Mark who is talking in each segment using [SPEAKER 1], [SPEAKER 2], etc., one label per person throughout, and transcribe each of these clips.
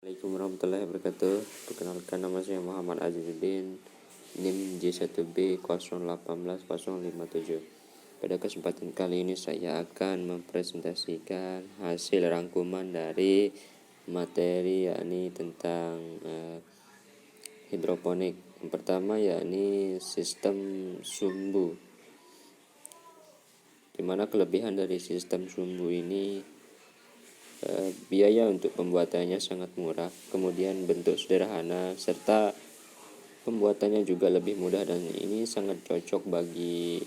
[SPEAKER 1] Assalamualaikum warahmatullahi wabarakatuh. Perkenalkan, nama saya Muhammad Azizuddin, NIM J1B0180057. Pada kesempatan kali ini saya akan mempresentasikan hasil rangkuman dari materi yakni tentang hidroponik. Yang pertama yakni sistem sumbu, dimana kelebihan dari sistem sumbu ini biaya untuk pembuatannya sangat murah, kemudian bentuk sederhana, serta pembuatannya juga lebih mudah, dan ini sangat cocok bagi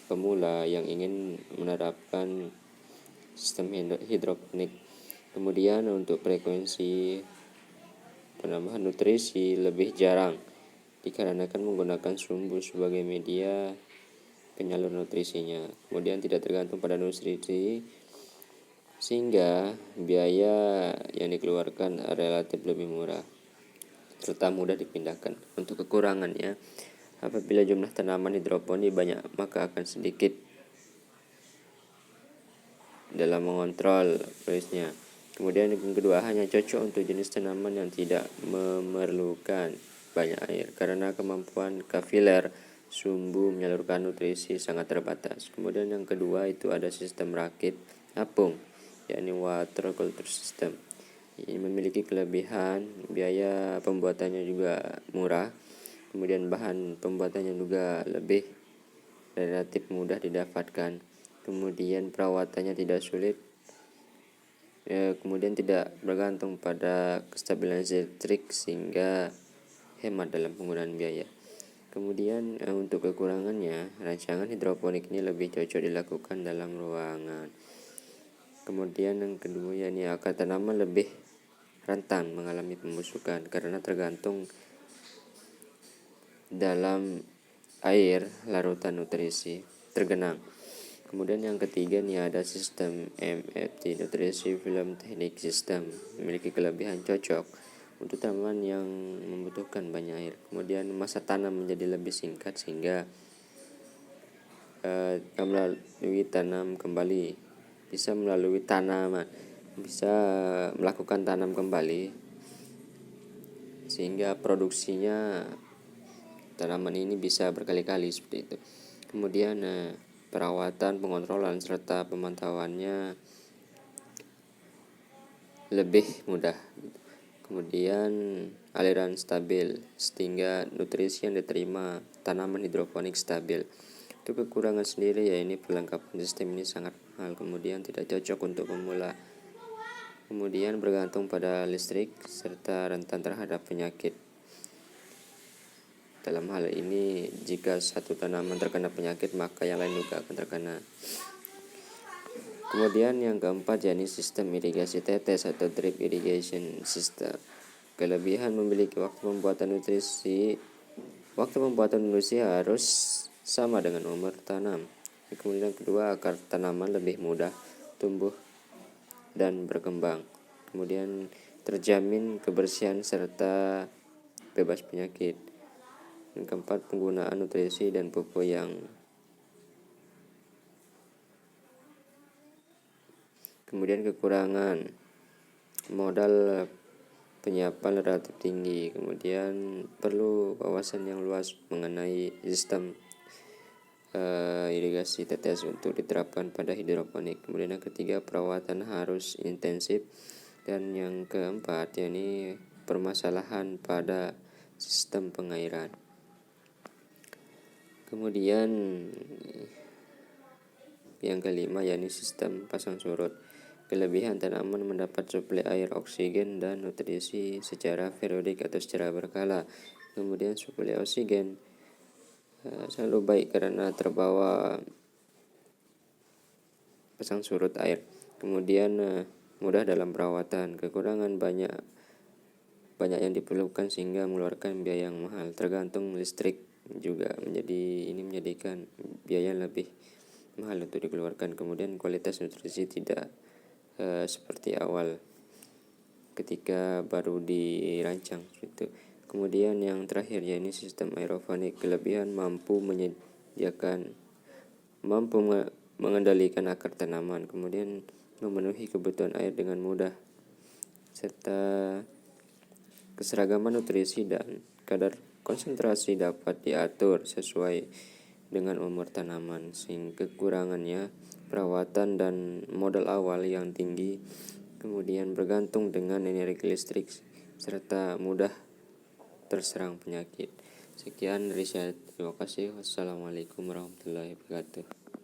[SPEAKER 1] pemula yang ingin menerapkan sistem hidroponik. Kemudian untuk frekuensi penambahan nutrisi lebih jarang dikarenakan menggunakan sumbu sebagai media penyalur nutrisinya. Kemudian tidak tergantung pada nutrisi, sehingga biaya yang dikeluarkan relatif lebih murah serta mudah dipindahkan. Untuk kekurangannya, apabila jumlah tanaman hidroponik banyak, maka akan sedikit dalam mengontrol prosesnya. Kemudian yang kedua, hanya cocok untuk jenis tanaman yang tidak memerlukan banyak air, karena kemampuan kapiler sumbu menyalurkan nutrisi sangat terbatas. Kemudian yang kedua itu ada sistem rakit apung, yakni water culture system. Ini memiliki kelebihan, biaya pembuatannya juga murah, kemudian bahan pembuatannya juga lebih relatif mudah didapatkan, kemudian perawatannya tidak sulit, kemudian tidak bergantung pada kestabilan listrik sehingga hemat dalam penggunaan biaya. Kemudian untuk kekurangannya, rancangan hidroponik ini lebih cocok dilakukan dalam ruangan. Kemudian yang kedua yakni akar tanaman lebih rentan mengalami pembusukan karena tergantung dalam air larutan nutrisi tergenang. Kemudian yang ketiga nih ada sistem MFT, Nutrisi Film Technique System, memiliki kelebihan cocok untuk tanaman yang membutuhkan banyak air. Kemudian masa tanam menjadi lebih singkat sehingga melalui tanam kembali, bisa melakukan tanam kembali sehingga produksinya tanaman ini bisa berkali-kali seperti itu. Kemudian perawatan, pengontrolan serta pemantauannya lebih mudah. Kemudian aliran stabil sehingga nutrisi yang diterima tanaman hidroponik stabil. Untuk kekurangan sendiri ya ini perlengkapan sistem ini sangat mahal, kemudian tidak cocok untuk pemula. Kemudian bergantung pada listrik serta rentan terhadap penyakit. Dalam hal ini jika satu tanaman terkena penyakit maka yang lain juga akan terkena. Kemudian yang keempat yakni sistem irigasi tetes atau drip irrigation system. Kelebihan memiliki waktu pembuatan nutrisi harus sama dengan umur tanam. Kemudian yang kedua, akar tanaman lebih mudah tumbuh dan berkembang. Kemudian terjamin kebersihan serta bebas penyakit. Yang keempat, penggunaan nutrisi dan pupuk yang kemudian kekurangan modal penyiapan relatif tinggi, kemudian perlu wawasan yang luas mengenai sistem irigasi tetes untuk diterapkan pada hidroponik. Kemudian yang ketiga, perawatan harus intensif, dan yang keempat yakni permasalahan pada sistem pengairan. Kemudian yang kelima yakni sistem pasang surut. Kelebihan tanaman mendapat suplai air, oksigen, dan nutrisi secara periodik atau secara berkala. Kemudian suplai oksigen selalu baik karena terbawa pasang surut air. Kemudian mudah dalam perawatan. Kekurangan banyak yang diperlukan sehingga mengeluarkan biaya yang mahal. Tergantung listrik juga menjadikan biaya lebih mahal untuk dikeluarkan. Kemudian kualitas nutrisi tidak seperti awal ketika baru dirancang gitu. Kemudian yang terakhir yakni sistem aeroponik. Kelebihan mampu mengendalikan akar tanaman. Kemudian memenuhi kebutuhan air dengan mudah, serta keseragaman nutrisi dan kadar konsentrasi dapat diatur sesuai dengan umur tanaman, sehingga kekurangannya perawatan dan modal awal yang tinggi, kemudian bergantung dengan energi listrik, serta mudah terserang penyakit. Sekian dari saya, terima kasih. Wassalamualaikum warahmatullahi wabarakatuh.